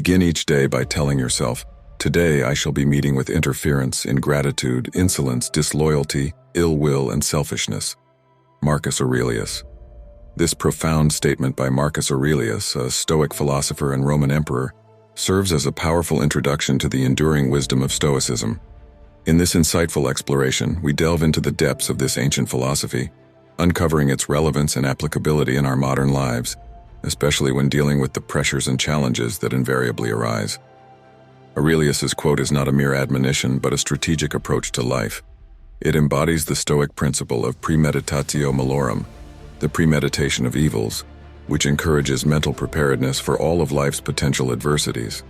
Begin each day by telling yourself, "Today I shall be meeting with interference, ingratitude, insolence, disloyalty, ill will, and selfishness." Marcus Aurelius. This profound statement by Marcus Aurelius, a Stoic philosopher and Roman emperor, serves as a powerful introduction to the enduring wisdom of Stoicism. In this insightful exploration, we delve into the depths of this ancient philosophy, uncovering its relevance and applicability in our modern lives, especially when dealing with the pressures and challenges that invariably arise. Aurelius's quote is not a mere admonition, but a strategic approach to life. It embodies the Stoic principle of premeditatio malorum, the premeditation of evils, which encourages mental preparedness for all of life's potential adversities.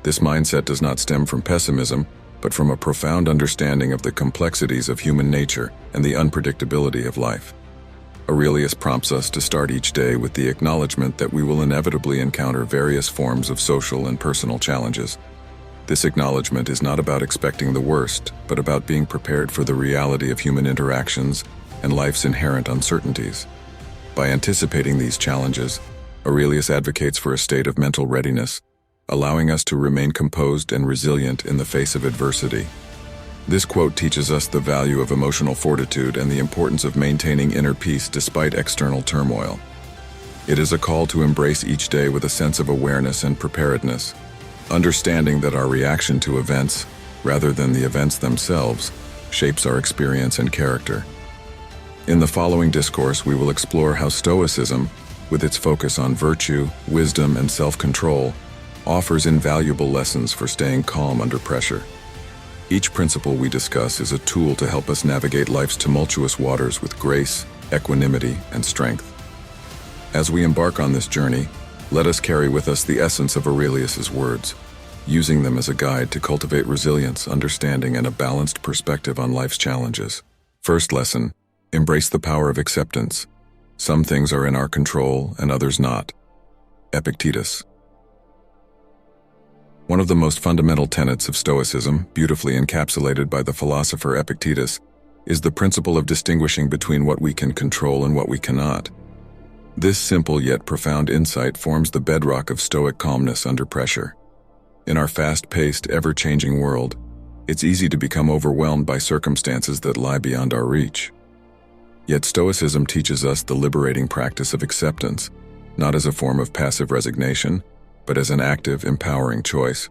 This mindset does not stem from pessimism, but from a profound understanding of the complexities of human nature and the unpredictability of life. Aurelius prompts us to start each day with the acknowledgement that we will inevitably encounter various forms of social and personal challenges. This acknowledgement is not about expecting the worst, but about being prepared for the reality of human interactions and life's inherent uncertainties. By anticipating these challenges, Aurelius advocates for a state of mental readiness, allowing us to remain composed and resilient in the face of adversity. This quote teaches us the value of emotional fortitude and the importance of maintaining inner peace despite external turmoil. It is a call to embrace each day with a sense of awareness and preparedness, understanding that our reaction to events, rather than the events themselves, shapes our experience and character. In the following discourse, we will explore how Stoicism, with its focus on virtue, wisdom, and self-control, offers invaluable lessons for staying calm under pressure. Each principle we discuss is a tool to help us navigate life's tumultuous waters with grace, equanimity, and strength. As we embark on this journey, let us carry with us the essence of Aurelius's words, using them as a guide to cultivate resilience, understanding, and a balanced perspective on life's challenges. First lesson: embrace the power of acceptance. Some things are in our control and others not. Epictetus. One of the most fundamental tenets of Stoicism, beautifully encapsulated by the philosopher Epictetus, is the principle of distinguishing between what we can control and what we cannot. This simple yet profound insight forms the bedrock of Stoic calmness under pressure. In our fast-paced, ever-changing world, it's easy to become overwhelmed by circumstances that lie beyond our reach. Yet Stoicism teaches us the liberating practice of acceptance, not as a form of passive resignation, but as an active, empowering choice.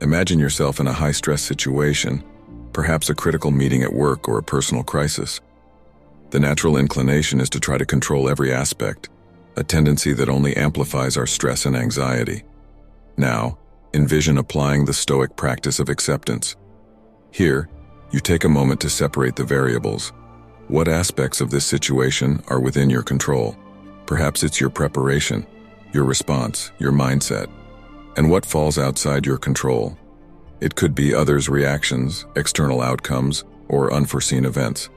Imagine yourself in a high-stress situation, perhaps a critical meeting at work or a personal crisis. The natural inclination is to try to control every aspect, a tendency that only amplifies our stress and anxiety. Now, envision applying the Stoic practice of acceptance. Here, you take a moment to separate the variables. What aspects of this situation are within your control? Perhaps it's your preparation, your response, your mindset. And what falls outside your control? It could be others' reactions, external outcomes, or unforeseen events.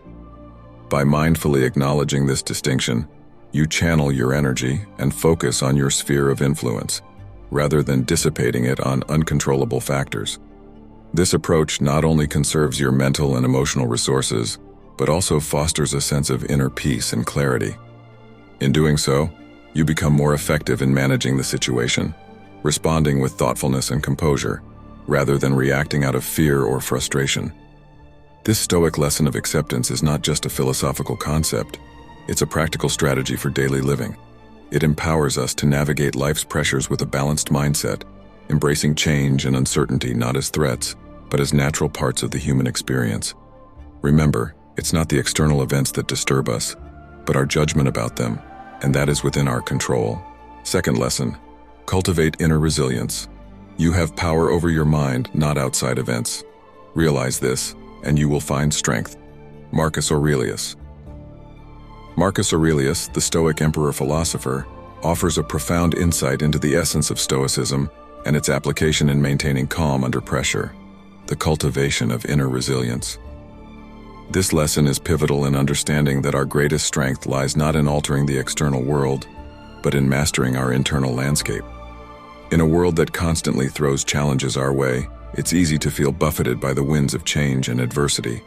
By mindfully acknowledging this distinction, you channel your energy and focus on your sphere of influence, rather than dissipating it on uncontrollable factors. This approach not only conserves your mental and emotional resources, but also fosters a sense of inner peace and clarity. In doing so, you become more effective in managing the situation, responding with thoughtfulness and composure, rather than reacting out of fear or frustration. This Stoic lesson of acceptance is not just a philosophical concept, it's a practical strategy for daily living. It empowers us to navigate life's pressures with a balanced mindset, embracing change and uncertainty not as threats, but as natural parts of the human experience. Remember, it's not the external events that disturb us, but our judgment about them, and that is within our control. Second lesson: cultivate inner resilience. You have power over your mind, not outside events. Realize this, and you will find strength. Marcus Aurelius. Marcus Aurelius, the Stoic emperor-philosopher, offers a profound insight into the essence of Stoicism and its application in maintaining calm under pressure, the cultivation of inner resilience. This lesson is pivotal in understanding that our greatest strength lies not in altering the external world, but in mastering our internal landscape. In a world that constantly throws challenges our way, it's easy to feel buffeted by the winds of change and adversity.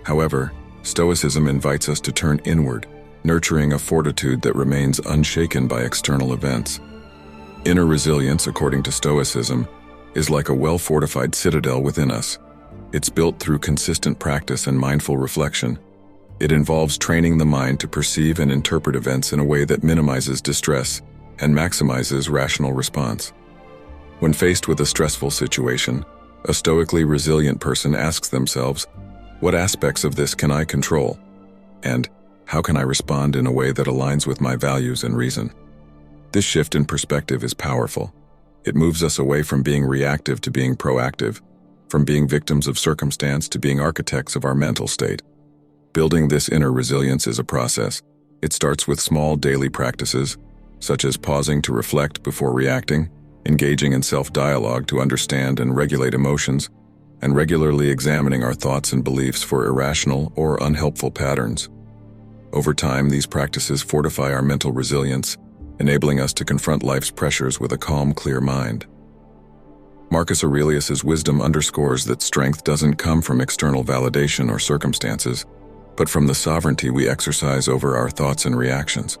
However, Stoicism invites us to turn inward, nurturing a fortitude that remains unshaken by external events. Inner resilience, according to Stoicism, is like a well-fortified citadel within us. It's built through consistent practice and mindful reflection. It involves training the mind to perceive and interpret events in a way that minimizes distress and maximizes rational response. When faced with a stressful situation, a stoically resilient person asks themselves, what aspects of this can I control? And how can I respond in a way that aligns with my values and reason? This shift in perspective is powerful. It moves us away from being reactive to being proactive, from being victims of circumstance to being architects of our mental state. Building this inner resilience is a process. It starts with small daily practices, such as pausing to reflect before reacting, engaging in self-dialogue to understand and regulate emotions, and regularly examining our thoughts and beliefs for irrational or unhelpful patterns. Over time, these practices fortify our mental resilience, enabling us to confront life's pressures with a calm, clear mind. Marcus Aurelius's wisdom underscores that strength doesn't come from external validation or circumstances, but from the sovereignty we exercise over our thoughts and reactions.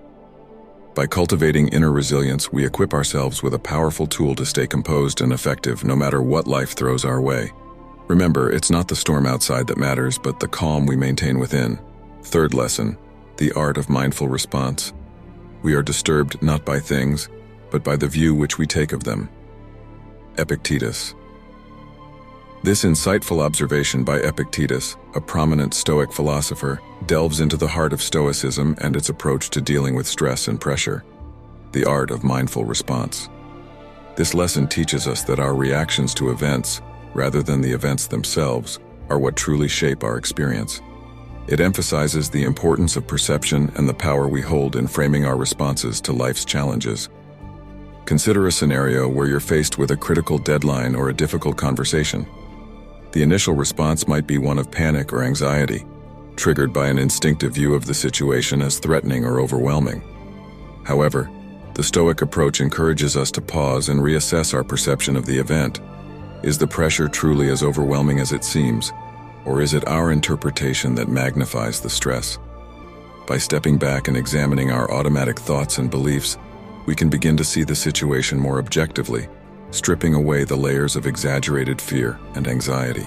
By cultivating inner resilience, we equip ourselves with a powerful tool to stay composed and effective no matter what life throws our way. Remember, it's not the storm outside that matters, but the calm we maintain within. Third lesson, the art of mindful response. We are disturbed not by things, but by the view which we take of them. Epictetus. This insightful observation by Epictetus, a prominent Stoic philosopher, delves into the heart of Stoicism and its approach to dealing with stress and pressure. The art of mindful response. This lesson teaches us that our reactions to events, rather than the events themselves, are what truly shape our experience. It emphasizes the importance of perception and the power we hold in framing our responses to life's challenges. Consider a scenario where you're faced with a critical deadline or a difficult conversation. The initial response might be one of panic or anxiety, triggered by an instinctive view of the situation as threatening or overwhelming. However, the Stoic approach encourages us to pause and reassess our perception of the event. Is the pressure truly as overwhelming as it seems, or is it our interpretation that magnifies the stress? By stepping back and examining our automatic thoughts and beliefs, we can begin to see the situation more objectively, stripping away the layers of exaggerated fear and anxiety.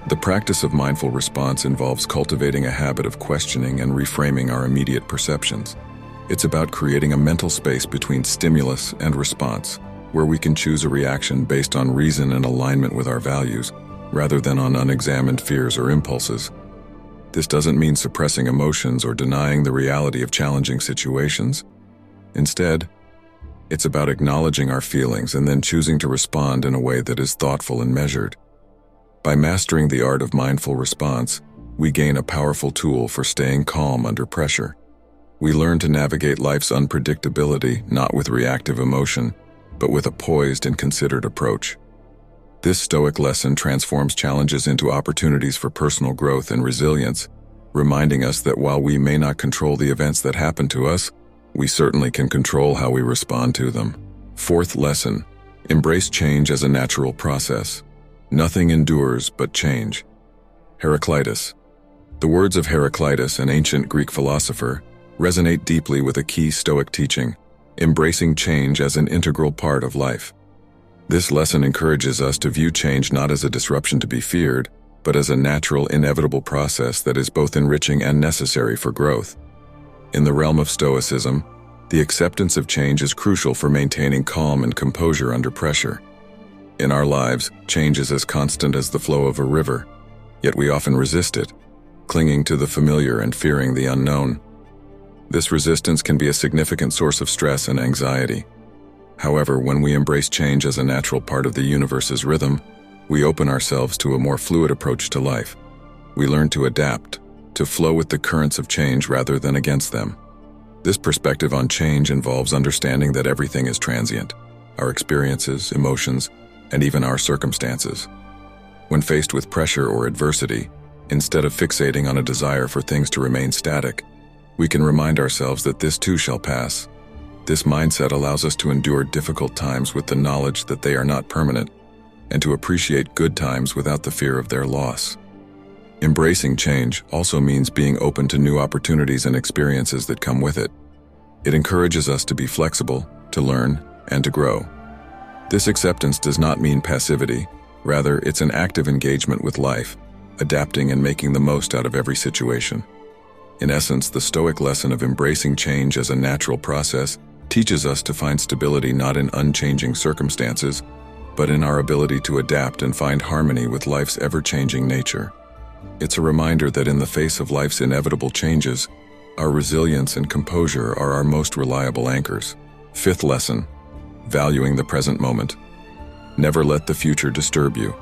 The practice of mindful response involves cultivating a habit of questioning and reframing our immediate perceptions. It's about creating a mental space between stimulus and response, where we can choose a reaction based on reason and alignment with our values, rather than on unexamined fears or impulses. This doesn't mean suppressing emotions or denying the reality of challenging situations. Instead, it's about acknowledging our feelings and then choosing to respond in a way that is thoughtful and measured. By mastering the art of mindful response, we gain a powerful tool for staying calm under pressure. We learn to navigate life's unpredictability not with reactive emotion, but with a poised and considered approach. This Stoic lesson transforms challenges into opportunities for personal growth and resilience, reminding us that while we may not control the events that happen to us, we certainly can control how we respond to them. Fourth lesson, embrace change as a natural process. Nothing endures but change. Heraclitus. The words of Heraclitus, an ancient Greek philosopher, resonate deeply with a key Stoic teaching, embracing change as an integral part of life. This lesson encourages us to view change not as a disruption to be feared, but as a natural, inevitable process that is both enriching and necessary for growth. In the realm of Stoicism, the acceptance of change is crucial for maintaining calm and composure under pressure. In our lives, change is as constant as the flow of a river, yet we often resist it, clinging to the familiar and fearing the unknown. This resistance can be a significant source of stress and anxiety. However, when we embrace change as a natural part of the universe's rhythm, we open ourselves to a more fluid approach to life. We learn to adapt, to flow with the currents of change rather than against them. This perspective on change involves understanding that everything is transient, our experiences, emotions, and even our circumstances. When faced with pressure or adversity, instead of fixating on a desire for things to remain static, we can remind ourselves that this too shall pass. This mindset allows us to endure difficult times with the knowledge that they are not permanent, and to appreciate good times without the fear of their loss. Embracing change also means being open to new opportunities and experiences that come with it. It encourages us to be flexible, to learn, and to grow. This acceptance does not mean passivity. Rather, it's an active engagement with life, adapting and making the most out of every situation. In essence, the Stoic lesson of embracing change as a natural process teaches us to find stability not in unchanging circumstances, but in our ability to adapt and find harmony with life's ever-changing nature. It's a reminder that in the face of life's inevitable changes, our resilience and composure are our most reliable anchors. Fifth lesson, valuing the present moment. Never let the future disturb you.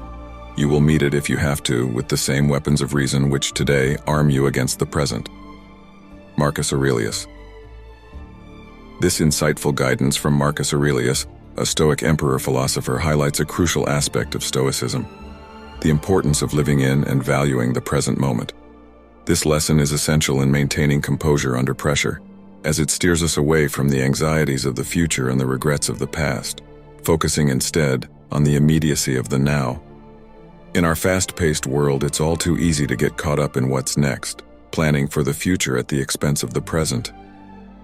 You will meet it if you have to with the same weapons of reason which today arm you against the present. Marcus Aurelius. This insightful guidance from Marcus Aurelius, a Stoic emperor-philosopher, highlights a crucial aspect of Stoicism: the importance of living in and valuing the present moment. This lesson is essential in maintaining composure under pressure, as it steers us away from the anxieties of the future and the regrets of the past, focusing instead on the immediacy of the now. In our fast-paced world, it's all too easy to get caught up in what's next, planning for the future at the expense of the present.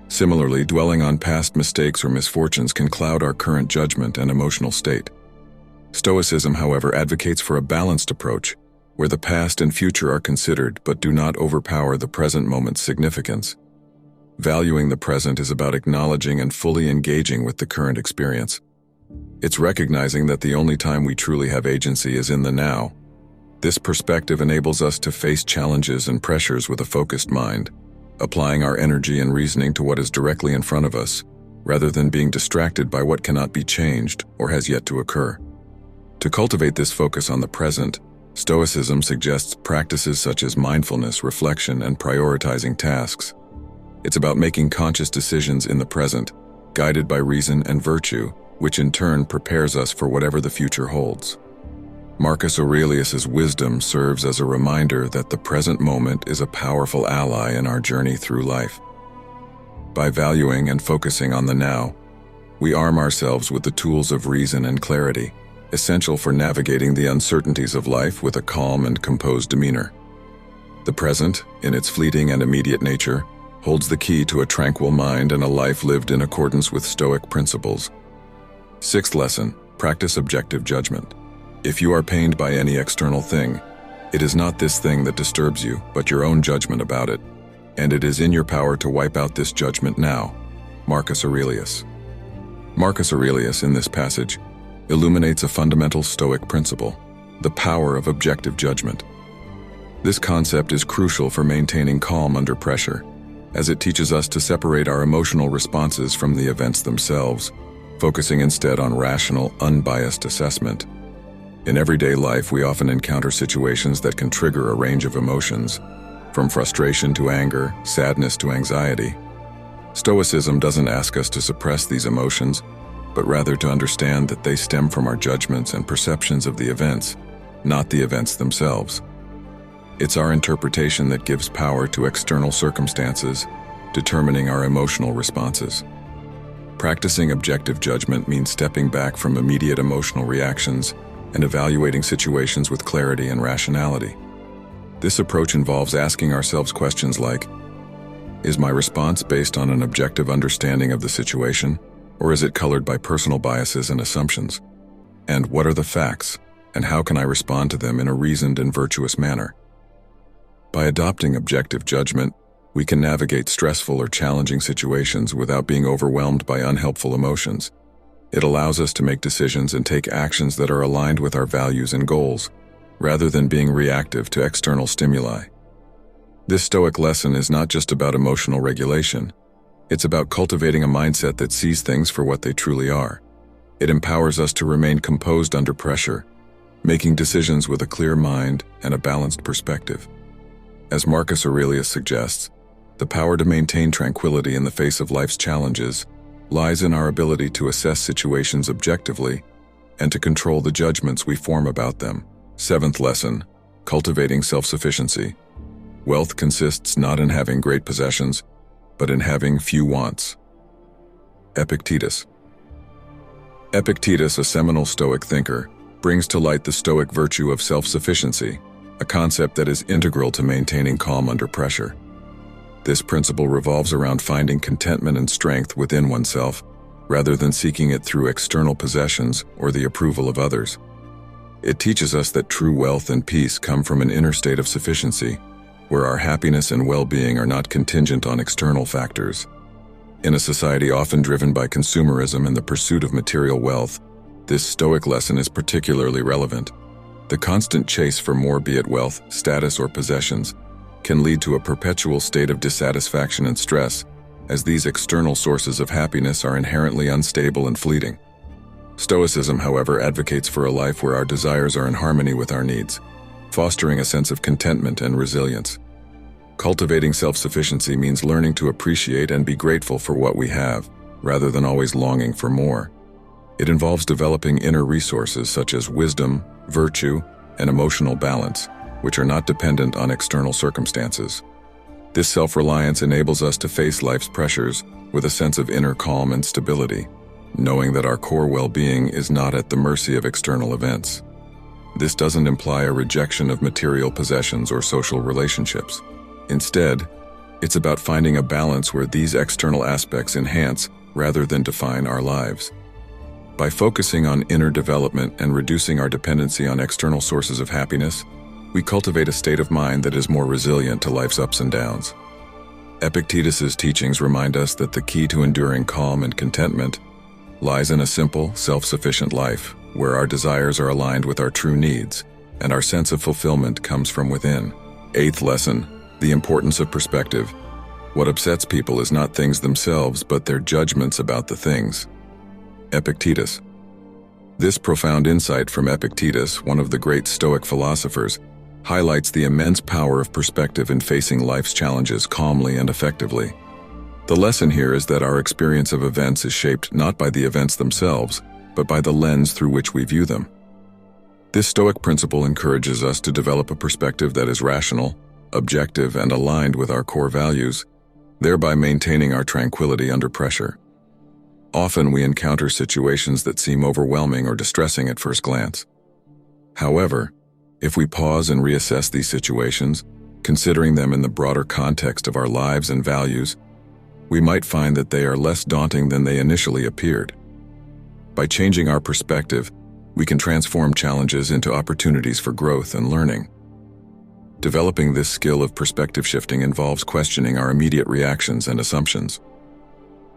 Similarly, dwelling on past mistakes or misfortunes can cloud our current judgment and emotional state. Stoicism, however, advocates for a balanced approach, where the past and future are considered but do not overpower the present moment's significance. Valuing the present is about acknowledging and fully engaging with the current experience. It's recognizing that the only time we truly have agency is in the now. This perspective enables us to face challenges and pressures with a focused mind, applying our energy and reasoning to what is directly in front of us, rather than being distracted by what cannot be changed or has yet to occur. To cultivate this focus on the present, Stoicism suggests practices such as mindfulness, reflection, and prioritizing tasks. It's about making conscious decisions in the present, guided by reason and virtue, which in turn prepares us for whatever the future holds. Marcus Aurelius's wisdom serves as a reminder that the present moment is a powerful ally in our journey through life. By valuing and focusing on the now, we arm ourselves with the tools of reason and clarity, essential for navigating the uncertainties of life with a calm and composed demeanor. The present, in its fleeting and immediate nature, holds the key to a tranquil mind and a life lived in accordance with Stoic principles. Sixth lesson, practice objective judgment. If you are pained by any external thing, it is not this thing that disturbs you, but your own judgment about it, and it is in your power to wipe out this judgment now. Marcus Aurelius. Marcus Aurelius, in this passage, illuminates a fundamental Stoic principle: the power of objective judgment. This concept is crucial for maintaining calm under pressure, as it teaches us to separate our emotional responses from the events themselves, focusing instead on rational, unbiased assessment. In everyday life, we often encounter situations that can trigger a range of emotions, from frustration to anger, sadness to anxiety. Stoicism doesn't ask us to suppress these emotions, but rather to understand that they stem from our judgments and perceptions of the events, not the events themselves. It's our interpretation that gives power to external circumstances, determining our emotional responses. Practicing objective judgment means stepping back from immediate emotional reactions and evaluating situations with clarity and rationality. This approach involves asking ourselves questions like, is my response based on an objective understanding of the situation, or is it colored by personal biases and assumptions? And what are the facts, and how can I respond to them in a reasoned and virtuous manner? By adopting objective judgment, we can navigate stressful or challenging situations without being overwhelmed by unhelpful emotions. It allows us to make decisions and take actions that are aligned with our values and goals, rather than being reactive to external stimuli. This Stoic lesson is not just about emotional regulation. It's about cultivating a mindset that sees things for what they truly are. It empowers us to remain composed under pressure, making decisions with a clear mind and a balanced perspective. As Marcus Aurelius suggests, the power to maintain tranquility in the face of life's challenges lies in our ability to assess situations objectively and to control the judgments we form about them. Seventh lesson, cultivating self-sufficiency. Wealth consists not in having great possessions, but in having few wants. Epictetus. Epictetus, a seminal Stoic thinker, brings to light the Stoic virtue of self-sufficiency, a concept that is integral to maintaining calm under pressure. This principle revolves around finding contentment and strength within oneself, rather than seeking it through external possessions or the approval of others. It teaches us that true wealth and peace come from an inner state of sufficiency, where our happiness and well-being are not contingent on external factors. In a society often driven by consumerism and the pursuit of material wealth, this Stoic lesson is particularly relevant. The constant chase for more, be it wealth, status, or possessions, can lead to a perpetual state of dissatisfaction and stress, as these external sources of happiness are inherently unstable and fleeting. Stoicism, however, advocates for a life where our desires are in harmony with our needs, fostering a sense of contentment and resilience. Cultivating self-sufficiency means learning to appreciate and be grateful for what we have, rather than always longing for more. It involves developing inner resources such as wisdom, virtue, and emotional balance, which are not dependent on external circumstances. This self-reliance enables us to face life's pressures with a sense of inner calm and stability, knowing that our core well-being is not at the mercy of external events. This doesn't imply a rejection of material possessions or social relationships. Instead, it's about finding a balance where these external aspects enhance rather than define our lives. By focusing on inner development and reducing our dependency on external sources of happiness, we cultivate a state of mind that is more resilient to life's ups and downs. Epictetus's teachings remind us that the key to enduring calm and contentment lies in a simple, self-sufficient life, where our desires are aligned with our true needs, and our sense of fulfillment comes from within. Eighth lesson: the importance of perspective. What upsets people is not things themselves, but their judgments about the things. Epictetus. This profound insight from Epictetus, one of the great Stoic philosophers, highlights the immense power of perspective in facing life's challenges calmly and effectively. The lesson here is that our experience of events is shaped not by the events themselves, but by the lens through which we view them. This Stoic principle encourages us to develop a perspective that is rational, objective, and aligned with our core values, thereby maintaining our tranquility under pressure. Often we encounter situations that seem overwhelming or distressing at first glance. However, if we pause and reassess these situations, considering them in the broader context of our lives and values, we might find that they are less daunting than they initially appeared. By changing our perspective, we can transform challenges into opportunities for growth and learning. Developing this skill of perspective shifting involves questioning our immediate reactions and assumptions.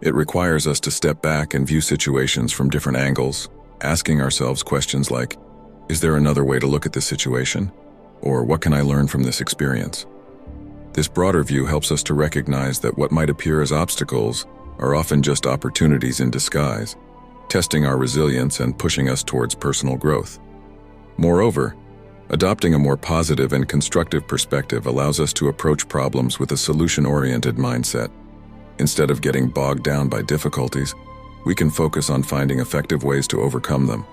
It requires us to step back and view situations from different angles, asking ourselves questions like, is there another way to look at this situation? Or what can I learn from this experience? This broader view helps us to recognize that what might appear as obstacles are often just opportunities in disguise, testing our resilience and pushing us towards personal growth. Moreover, adopting a more positive and constructive perspective allows us to approach problems with a solution-oriented mindset. Instead of getting bogged down by difficulties, we can focus on finding effective ways to overcome them.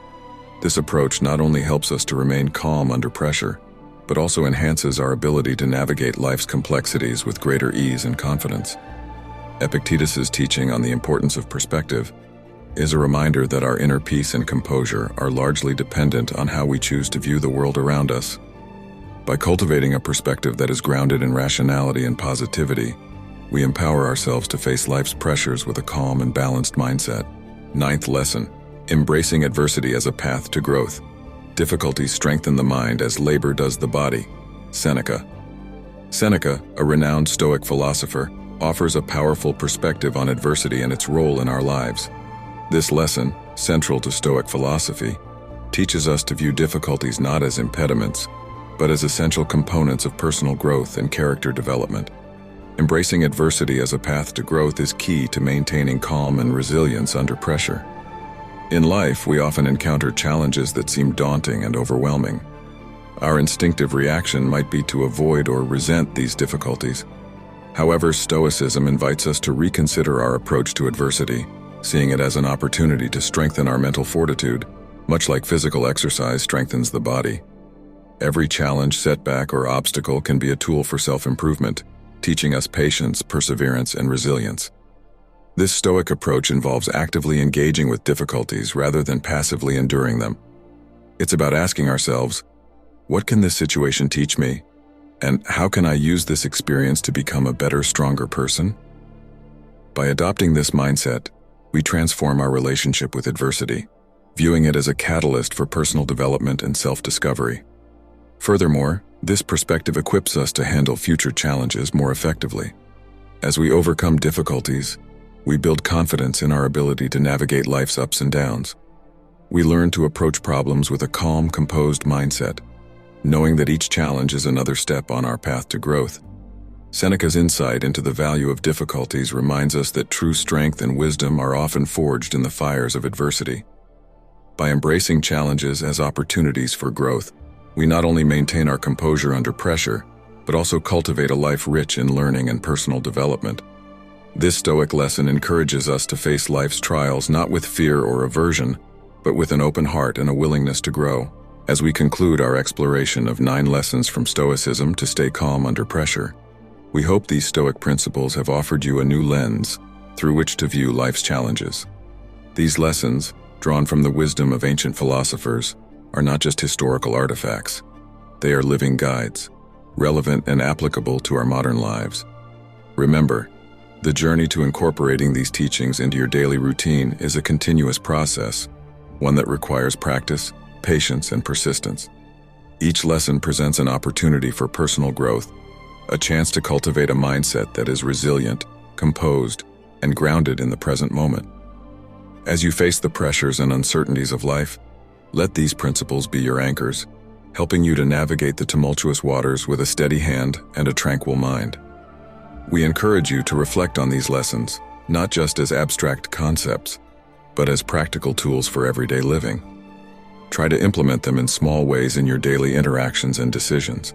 This approach not only helps us to remain calm under pressure, but also enhances our ability to navigate life's complexities with greater ease and confidence. Epictetus's teaching on the importance of perspective is a reminder that our inner peace and composure are largely dependent on how we choose to view the world around us. By cultivating a perspective that is grounded in rationality and positivity, we empower ourselves to face life's pressures with a calm and balanced mindset. Ninth lesson: embracing adversity as a path to growth. Difficulties strengthen the mind as labor does the body. Seneca. Seneca, a renowned Stoic philosopher, offers a powerful perspective on adversity and its role in our lives. This lesson, central to Stoic philosophy, teaches us to view difficulties not as impediments, but as essential components of personal growth and character development. Embracing adversity as a path to growth is key to maintaining calm and resilience under pressure. In life, we often encounter challenges that seem daunting and overwhelming. Our instinctive reaction might be to avoid or resent these difficulties. However, Stoicism invites us to reconsider our approach to adversity, seeing it as an opportunity to strengthen our mental fortitude, much like physical exercise strengthens the body. Every challenge, setback, or obstacle can be a tool for self-improvement, teaching us patience, perseverance, and resilience. This Stoic approach involves actively engaging with difficulties rather than passively enduring them. It's about asking ourselves, what can this situation teach me? And how can I use this experience to become a better, stronger person? By adopting this mindset, we transform our relationship with adversity, viewing it as a catalyst for personal development and self-discovery. Furthermore, this perspective equips us to handle future challenges more effectively. As we overcome difficulties, we build confidence in our ability to navigate life's ups and downs. We learn to approach problems with a calm, composed mindset, knowing that each challenge is another step on our path to growth. Seneca's insight into the value of difficulties reminds us that true strength and wisdom are often forged in the fires of adversity. By embracing challenges as opportunities for growth, we not only maintain our composure under pressure, but also cultivate a life rich in learning and personal development. This Stoic lesson encourages us to face life's trials not with fear or aversion, but with an open heart and a willingness to grow. As we conclude our exploration of 9 lessons from Stoicism to stay calm under pressure, we hope these Stoic principles have offered you a new lens through which to view life's challenges. These lessons, drawn from the wisdom of ancient philosophers, are not just historical artifacts. They are living guides, relevant and applicable to our modern lives. Remember, the journey to incorporating these teachings into your daily routine is a continuous process, one that requires practice, patience, and persistence. Each lesson presents an opportunity for personal growth, a chance to cultivate a mindset that is resilient, composed, and grounded in the present moment. As you face the pressures and uncertainties of life, let these principles be your anchors, helping you to navigate the tumultuous waters with a steady hand and a tranquil mind. We encourage you to reflect on these lessons, not just as abstract concepts, but as practical tools for everyday living. Try to implement them in small ways in your daily interactions and decisions.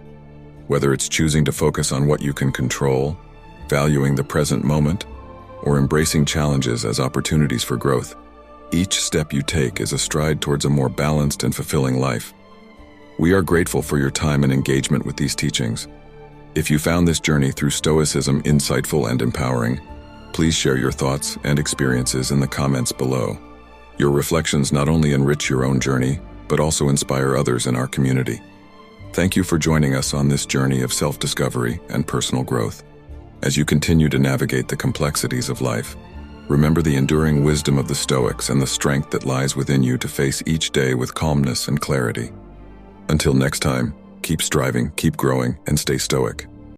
Whether it's choosing to focus on what you can control, valuing the present moment, or embracing challenges as opportunities for growth, each step you take is a stride towards a more balanced and fulfilling life. We are grateful for your time and engagement with these teachings. If you found this journey through Stoicism insightful and empowering, please share your thoughts and experiences in the comments below. Your reflections not only enrich your own journey, but also inspire others in our community. Thank you for joining us on this journey of self-discovery and personal growth. As you continue to navigate the complexities of life, remember the enduring wisdom of the Stoics and the strength that lies within you to face each day with calmness and clarity. Until next time, keep striving, keep growing, and stay stoic.